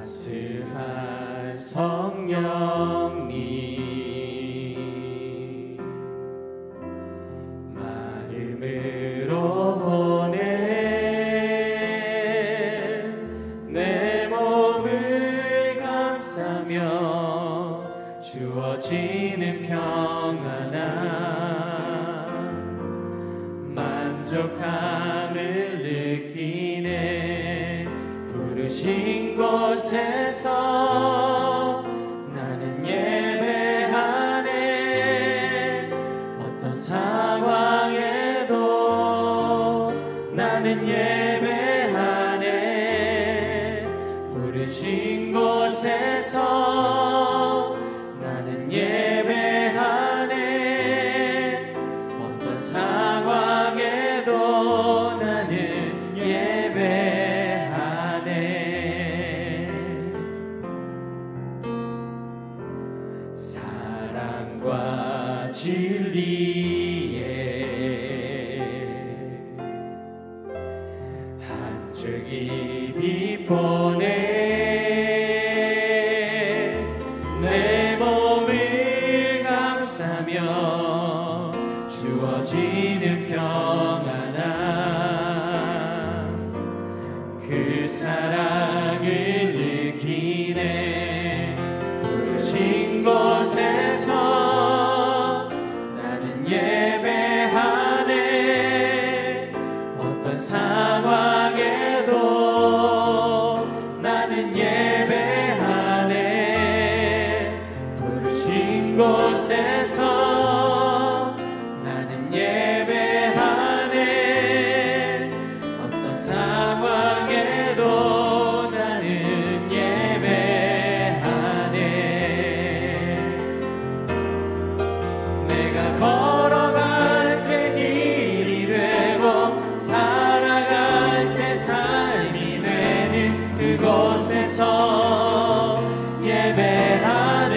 다스할 성령님 마음으로 보내 내 몸을 감싸며 주어지는 평안함 만족함을 느끼네 부르신 곳에서 나는 예배하네 어떤 상황에도 나는 예배하네 부르신 곳에서 나는 예배하네 어떤 상황에도 나는 예배하네 사랑과 진리에 한 줄기 빛 보내 내 몸을 감싸며 주어지는 평안함 그 사랑을 느끼네 부르신 곳에서 나는 예배하네 어떤 상황에도 나는 예배하네 부르신 곳에서 나는 예배하네 어떤 상황에도 나는 예배하네 내가 걸어갈 때 길이 되고 살아갈 때 삶이 되는 그곳에서 예배하네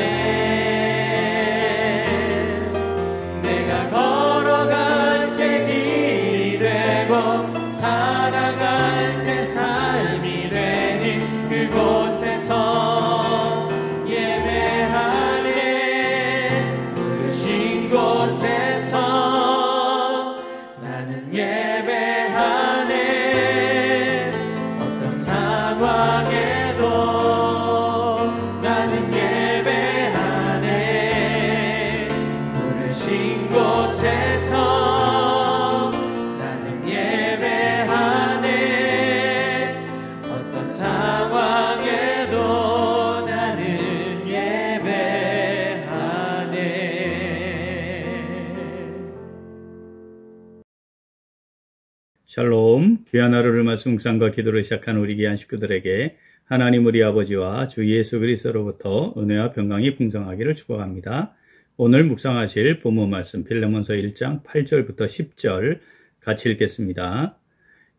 내가 걸어갈 때 길이 되고 살아갈 때 삶이 되는 그곳에서 예배하네 부르신 곳에서 나는 예배하네 어떤 상황에도 나는 예배하네 부르신 곳에서 나는 예배하네 어떤 상황에도 나는 예배하네 샬롬, 귀한 하루를 말씀 묵상과 기도로 시작한 우리 귀한 식구들에게 하나님 우리 아버지와 주 예수 그리스도로부터 은혜와 평강이 풍성하기를 축복합니다. 오늘 묵상하실 본문 말씀 빌레몬서 1장 8절부터 10절 같이 읽겠습니다.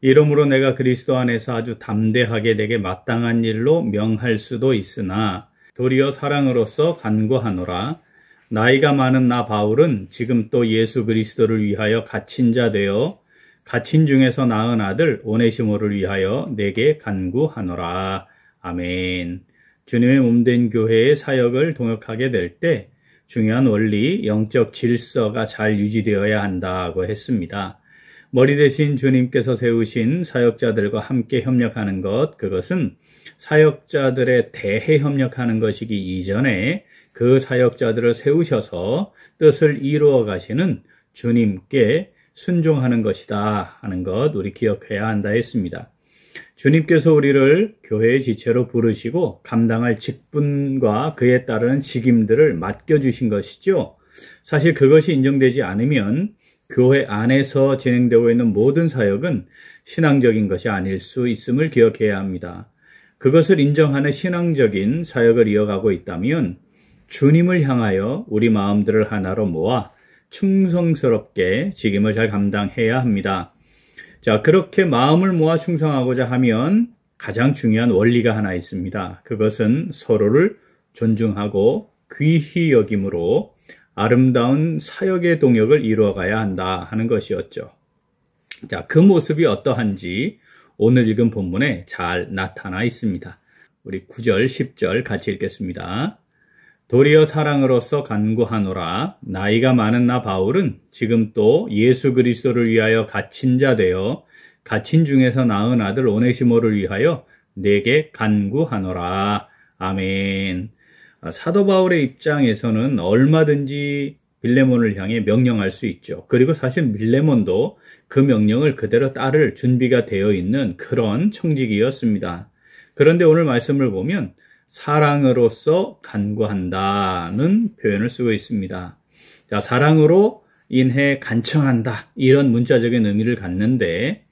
이러므로 내가 그리스도 안에서 아주 담대하게 내게 마땅한 일로 명할 수도 있으나 도리어 사랑으로서 간구하노라. 나이가 많은 나 바울은 지금 또 예수 그리스도를 위하여 갇힌 자 되어 갇힌 중에서 낳은 아들 오네시모를 위하여 내게 간구하노라. 아멘. 주님의 몸된 교회의 사역을 동역하게 될 때 중요한 원리, 영적 질서가 잘 유지되어야 한다고 했습니다. 머리 대신 주님께서 세우신 사역자들과 함께 협력하는 것, 그것은 사역자들에 대해 협력하는 것이기 이전에 그 사역자들을 세우셔서 뜻을 이루어 가시는 주님께 순종하는 것이다 하는 것 우리 기억해야 한다 했습니다. 주님께서 우리를 교회의 지체로 부르시고 감당할 직분과 그에 따르는 직임들을 맡겨주신 것이죠. 사실 그것이 인정되지 않으면 교회 안에서 진행되고 있는 모든 사역은 신앙적인 것이 아닐 수 있음을 기억해야 합니다. 그것을 인정하는 신앙적인 사역을 이어가고 있다면 주님을 향하여 우리 마음들을 하나로 모아 충성스럽게 직임을 잘 감당해야 합니다. 자, 그렇게 마음을 모아 충성하고자 하면 가장 중요한 원리가 하나 있습니다. 그것은 서로를 존중하고 귀히 여김으로 아름다운 사역의 동역을 이루어가야 한다 하는 것이었죠. 자, 그 모습이 어떠한지 오늘 읽은 본문에 잘 나타나 있습니다. 우리 9절, 10절 같이 읽겠습니다. 도리어 사랑으로서 간구하노라. 나이가 많은 나 바울은 지금 또 예수 그리스도를 위하여 갇힌 자 되어 갇힌 중에서 낳은 아들 오네시모를 위하여 내게 간구하노라. 아멘. 사도 바울의 입장에서는 얼마든지 빌레몬을 향해 명령할 수 있죠. 그리고 사실 빌레몬도 그 명령을 그대로 따를 준비가 되어 있는 그런 청직이었습니다. 그런데 오늘 말씀을 보면 사랑으로서 간구한다는 표현을 쓰고 있습니다. 자, 사랑으로 인해 간청한다, 이런 문자적인 의미를 갖는데,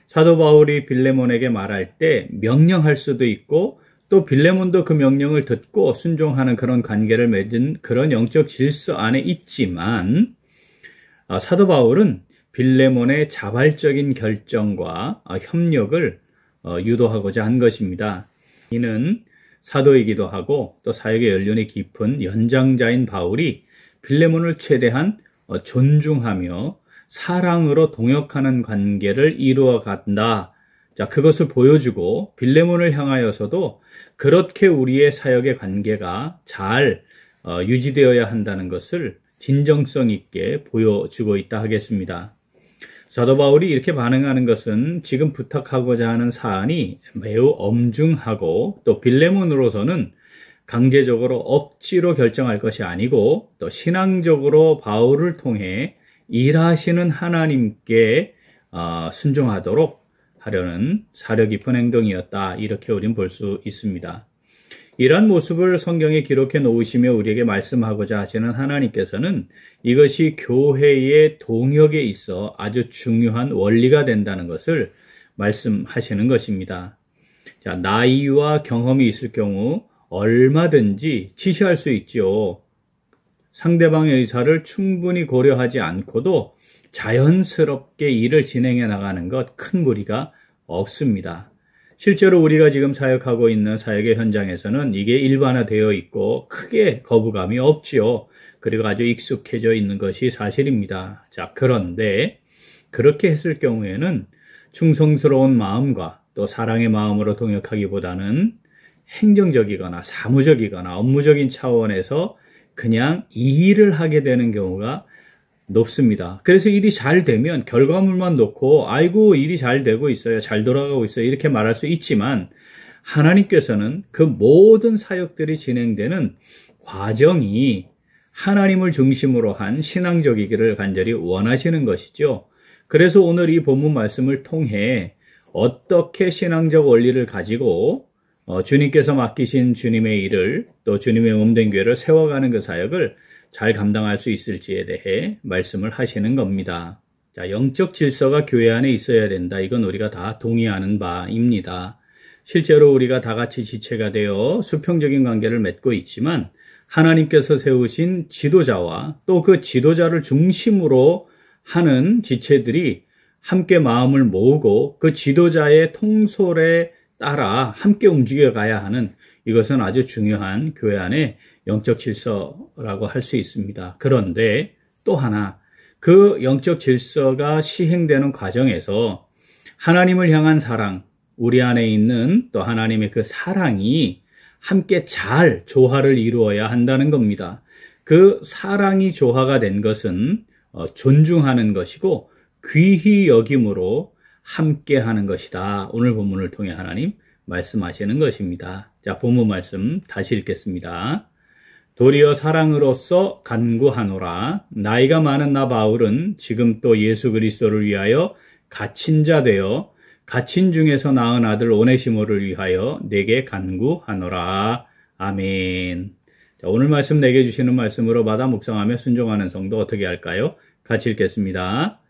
사도 바울이 빌레몬에게 말할 때 명령할 수도 있고 또 빌레몬도 그 명령을 듣고 순종하는 그런 관계를 맺은 그런 영적 질서 안에 있지만, 사도 바울은 빌레몬의 자발적인 결정과 협력을 유도하고자 한 것입니다. 이는 사도이기도 하고 또 사역의 연륜이 깊은 연장자인 바울이 빌레몬을 최대한 존중하며 사랑으로 동역하는 관계를 이루어 간다. 자, 그것을 보여주고 빌레몬을 향하여서도 그렇게 우리의 사역의 관계가 잘 유지되어야 한다는 것을 진정성 있게 보여주고 있다 하겠습니다. 사도 바울이 이렇게 반응하는 것은 지금 부탁하고자 하는 사안이 매우 엄중하고 또 빌레몬으로서는 강제적으로 억지로 결정할 것이 아니고 또 신앙적으로 바울을 통해 일하시는 하나님께 순종하도록 하려는 사려 깊은 행동이었다, 이렇게 우린 볼 수 있습니다. 이러한 모습을 성경에 기록해 놓으시며 우리에게 말씀하고자 하시는 하나님께서는 이것이 교회의 동역에 있어 아주 중요한 원리가 된다는 것을 말씀하시는 것입니다. 자, 나이와 경험이 있을 경우 얼마든지 지시할 수 있죠. 상대방의 의사를 충분히 고려하지 않고도 자연스럽게 일을 진행해 나가는 것 큰 무리가 없습니다. 실제로 우리가 지금 사역하고 있는 사역의 현장에서는 이게 일반화되어 있고 크게 거부감이 없지요. 그리고 아주 익숙해져 있는 것이 사실입니다. 자, 그런데 그렇게 했을 경우에는 충성스러운 마음과 또 사랑의 마음으로 동역하기보다는 행정적이거나 사무적이거나 업무적인 차원에서 그냥 이 일을 하게 되는 경우가 높습니다. 그래서 일이 잘 되면 결과물만 놓고 아이고 일이 잘 되고 있어요, 잘 돌아가고 있어요, 이렇게 말할 수 있지만 하나님께서는 그 모든 사역들이 진행되는 과정이 하나님을 중심으로 한 신앙적이기를 간절히 원하시는 것이죠. 그래서 오늘 이 본문 말씀을 통해 어떻게 신앙적 원리를 가지고 주님께서 맡기신 주님의 일을 또 주님의 몸된 교회를 세워가는 그 사역을 잘 감당할 수 있을지에 대해 말씀을 하시는 겁니다. 자, 영적 질서가 교회 안에 있어야 된다. 이건 우리가 다 동의하는 바입니다. 실제로 우리가 다 같이 지체가 되어 수평적인 관계를 맺고 있지만 하나님께서 세우신 지도자와 또 그 지도자를 중심으로 하는 지체들이 함께 마음을 모으고 그 지도자의 통솔에 따라 함께 움직여 가야 하는, 이것은 아주 중요한 교회 안에 영적 질서라고 할 수 있습니다. 그런데 또 하나, 그 영적 질서가 시행되는 과정에서 하나님을 향한 사랑, 우리 안에 있는 또 하나님의 그 사랑이 함께 잘 조화를 이루어야 한다는 겁니다. 그 사랑이 조화가 된 것은 존중하는 것이고 귀히 여김으로 함께 하는 것이다. 오늘 본문을 통해 하나님 말씀하시는 것입니다. 자, 본문 말씀 다시 읽겠습니다. 도리어 사랑으로서 간구하노라. 나이가 많은 나 바울은 지금 또 예수 그리스도를 위하여 갇힌 자 되어 갇힌 중에서 낳은 아들 오네시모를 위하여 내게 간구하노라. 아멘. 자, 오늘 말씀 내게 주시는 말씀으로 받아 묵상하며 순종하는 성도 어떻게 할까요? 같이 읽겠습니다.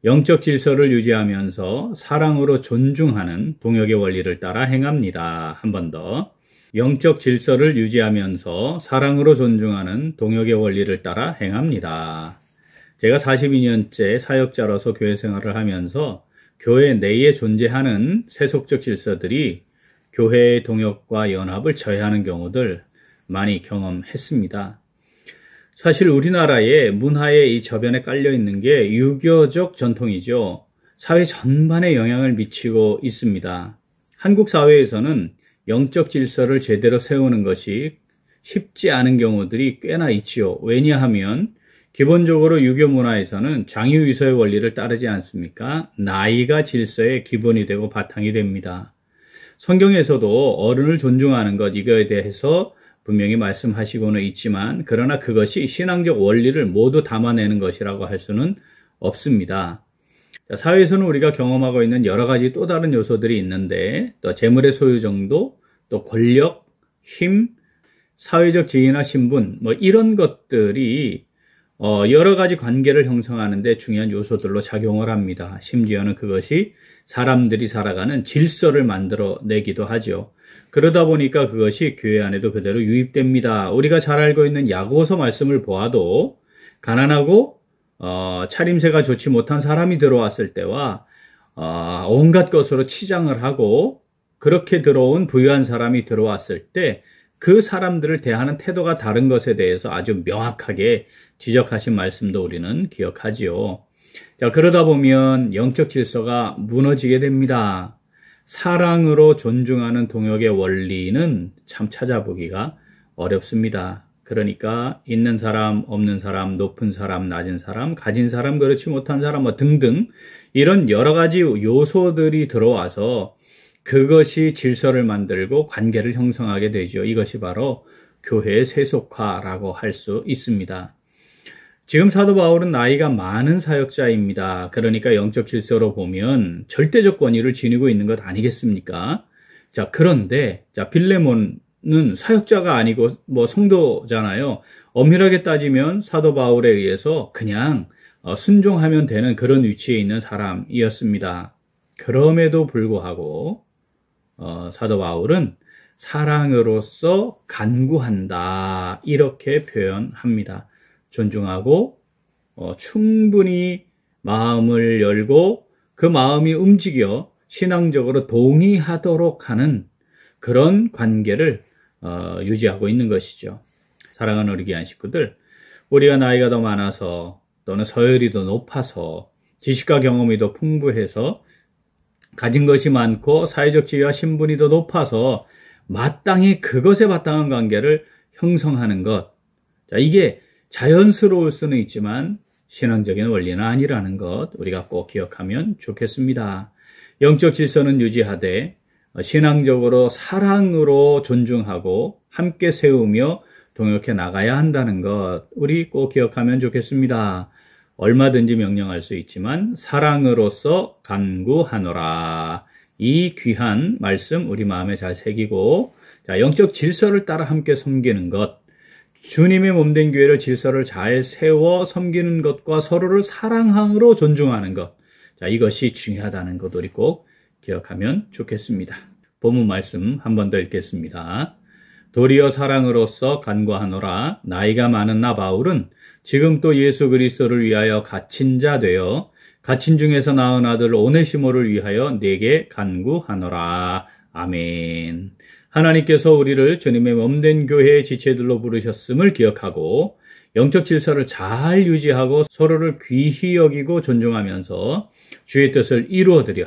영적 질서를 유지하면서 사랑으로 존중하는 동역의 원리를 따라 행합니다. 한 번 더. 영적 질서를 유지하면서 사랑으로 존중하는 동역의 원리를 따라 행합니다. 제가 42년째 사역자로서 교회 생활을 하면서 교회 내에 존재하는 세속적 질서들이 교회의 동역과 연합을 저해하는 경우들 많이 경험했습니다. 사실 우리나라의 문화의 이 저변에 깔려 있는 게 유교적 전통이죠. 사회 전반에 영향을 미치고 있습니다. 한국 사회에서는 영적 질서를 제대로 세우는 것이 쉽지 않은 경우들이 꽤나 있지요. 왜냐하면 기본적으로 유교 문화에서는 장유유서의 원리를 따르지 않습니까? 나이가 질서의 기본이 되고 바탕이 됩니다. 성경에서도 어른을 존중하는 것, 이거에 대해서 분명히 말씀하시고는 있지만, 그러나 그것이 신앙적 원리를 모두 담아내는 것이라고 할 수는 없습니다. 사회에서는 우리가 경험하고 있는 여러 가지 또 다른 요소들이 있는데, 또 재물의 소유 정도, 또 권력, 힘, 사회적 지위나 신분, 이런 것들이 여러 가지 관계를 형성하는 데 중요한 요소들로 작용을 합니다. 심지어는 그것이 사람들이 살아가는 질서를 만들어내기도 하죠. 그러다 보니까 그것이 교회 안에도 그대로 유입됩니다. 우리가 잘 알고 있는 야고보서 말씀을 보아도 가난하고 차림새가 좋지 못한 사람이 들어왔을 때와 온갖 것으로 치장을 하고 그렇게 들어온 부유한 사람이 들어왔을 때 그 사람들을 대하는 태도가 다른 것에 대해서 아주 명확하게 지적하신 말씀도 우리는 기억하지요. 자, 그러다 보면 영적 질서가 무너지게 됩니다. 사랑으로 존중하는 동역의 원리는 참 찾아보기가 어렵습니다. 그러니까 있는 사람, 없는 사람, 높은 사람, 낮은 사람, 가진 사람, 그렇지 못한 사람 등등 이런 여러 가지 요소들이 들어와서 그것이 질서를 만들고 관계를 형성하게 되죠. 이것이 바로 교회의 세속화라고 할 수 있습니다. 지금 사도 바울은 나이가 많은 사역자입니다. 그러니까 영적 질서로 보면 절대적 권위를 지니고 있는 것 아니겠습니까? 자, 그런데 빌레몬은 사역자가 아니고 성도잖아요. 엄밀하게 따지면 사도 바울에 의해서 그냥 순종하면 되는 그런 위치에 있는 사람이었습니다. 그럼에도 불구하고 사도 바울은 사랑으로서 간구한다, 이렇게 표현합니다. 존중하고 충분히 마음을 열고 그 마음이 움직여 신앙적으로 동의하도록 하는 그런 관계를 유지하고 있는 것이죠. 사랑하는 우리 귀한 식구들, 우리가 나이가 더 많아서 또는 서열이 더 높아서 지식과 경험이 더 풍부해서 가진 것이 많고 사회적 지위와 신분이 더 높아서 마땅히 그것에 바탕한 관계를 형성하는 것. 자, 이게 자연스러울 수는 있지만 신앙적인 원리는 아니라는 것 우리가 꼭 기억하면 좋겠습니다. 영적 질서는 유지하되 신앙적으로 사랑으로 존중하고 함께 세우며 동역해 나가야 한다는 것 우리 꼭 기억하면 좋겠습니다. 얼마든지 명령할 수 있지만 사랑으로서 간구하노라. 이 귀한 말씀 우리 마음에 잘 새기고, 영적 질서를 따라 함께 섬기는 것, 주님의 몸된 교회를 질서를 잘 세워 섬기는 것과 서로를 사랑으로 존중하는 것, 이것이 중요하다는 것 우리 꼭 기억하면 좋겠습니다. 본문 말씀 한 번 더 읽겠습니다. 도리어 사랑으로서 간구하노라. 나이가 많은 나 바울은 지금 또 예수 그리스도를 위하여 갇힌 자 되어 갇힌 중에서 낳은 아들 오네시모를 위하여 내게 간구하노라. 아멘. 하나님께서 우리를 주님의 몸된 교회의 지체들로 부르셨음을 기억하고 영적 질서를 잘 유지하고 서로를 귀히 여기고 존중하면서 주의 뜻을 이루어드려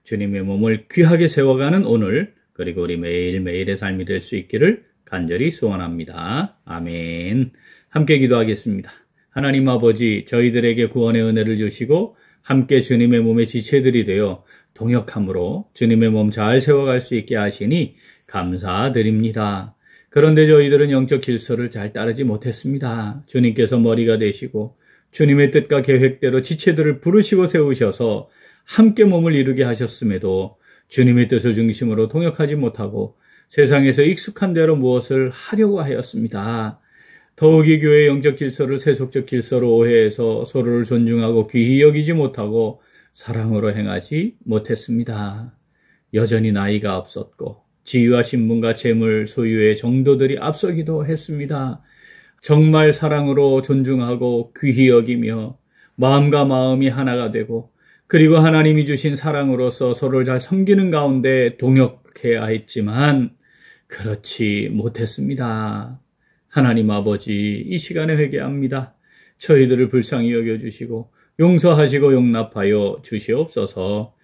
주님의 몸을 귀하게 세워가는 오늘, 그리고 우리 매일매일의 삶이 될 수 있기를 간절히 소원합니다. 아멘. 함께 기도하겠습니다. 하나님 아버지, 저희들에게 구원의 은혜를 주시고 함께 주님의 몸의 지체들이 되어 동역함으로 주님의 몸 잘 세워갈 수 있게 하시니 감사드립니다. 그런데 저희들은 영적 질서를 잘 따르지 못했습니다. 주님께서 머리가 되시고 주님의 뜻과 계획대로 지체들을 부르시고 세우셔서 함께 몸을 이루게 하셨음에도 주님의 뜻을 중심으로 동역하지 못하고 세상에서 익숙한 대로 무엇을 하려고 하였습니다. 더욱이 교회의 영적 질서를 세속적 질서로 오해해서 서로를 존중하고 귀히 여기지 못하고 사랑으로 행하지 못했습니다. 여전히 나이가 없었고 지위와 신분과 재물 소유의 정도들이 앞서기도 했습니다. 정말 사랑으로 존중하고 귀히 여기며 마음과 마음이 하나가 되고 그리고 하나님이 주신 사랑으로서 서로를 잘 섬기는 가운데 동역해야 했지만 그렇지 못했습니다. 하나님 아버지, 이 시간에 회개합니다. 저희들을 불쌍히 여겨주시고 용서하시고 용납하여 주시옵소서.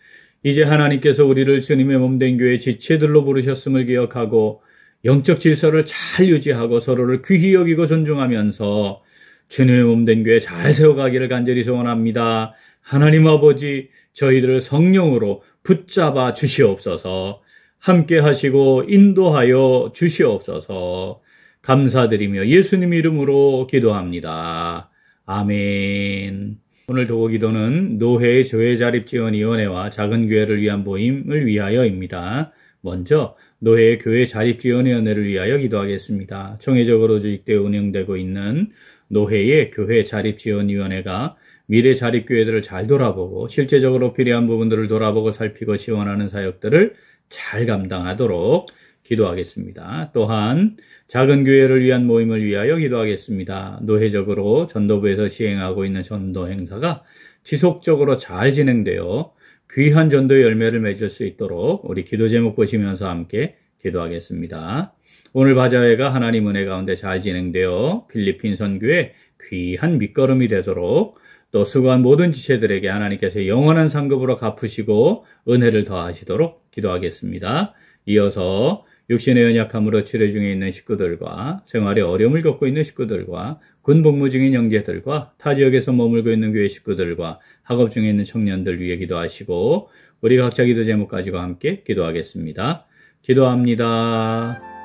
이제 하나님께서 우리를 주님의 몸된 교회 지체들로 부르셨음을 기억하고 영적 질서를 잘 유지하고 서로를 귀히 여기고 존중하면서 주님의 몸된 교회 잘 세워가기를 간절히 소원합니다. 하나님 아버지, 저희들을 성령으로 붙잡아 주시옵소서. 함께 하시고 인도하여 주시옵소서. 감사드리며 예수님 이름으로 기도합니다. 아멘. 오늘 도구 기도는 노회의 교회자립지원위원회와 작은교회를 위한 모임을 위하여입니다. 먼저 노회의 교회자립지원위원회를 위하여 기도하겠습니다. 총회적으로 조직되어 운영되고 있는 노회의 교회자립지원위원회가 미래 자립교회들을 잘 돌아보고 실제적으로 필요한 부분들을 돌아보고 살피고 지원하는 사역들을 잘 감당하도록 기도하겠습니다. 또한 작은 교회를 위한 모임을 위하여 기도하겠습니다. 노회적으로 전도부에서 시행하고 있는 전도 행사가 지속적으로 잘 진행되어 귀한 전도의 열매를 맺을 수 있도록 우리 기도 제목 보시면서 함께 기도하겠습니다. 오늘 바자회가 하나님 은혜 가운데 잘 진행되어 필리핀 선교의 귀한 밑거름이 되도록 또 수고한 모든 지체들에게 하나님께서 영원한 상급으로 갚으시고 은혜를 더하시도록 기도하겠습니다. 이어서 육신의 연약함으로 치료 중에 있는 식구들과 생활에 어려움을 겪고 있는 식구들과 군 복무 중인 형제들과 타 지역에서 머물고 있는 교회 식구들과 학업 중에 있는 청년들 위해 기도하시고 우리 각자 기도 제목 가지고 함께 기도하겠습니다. 기도합니다.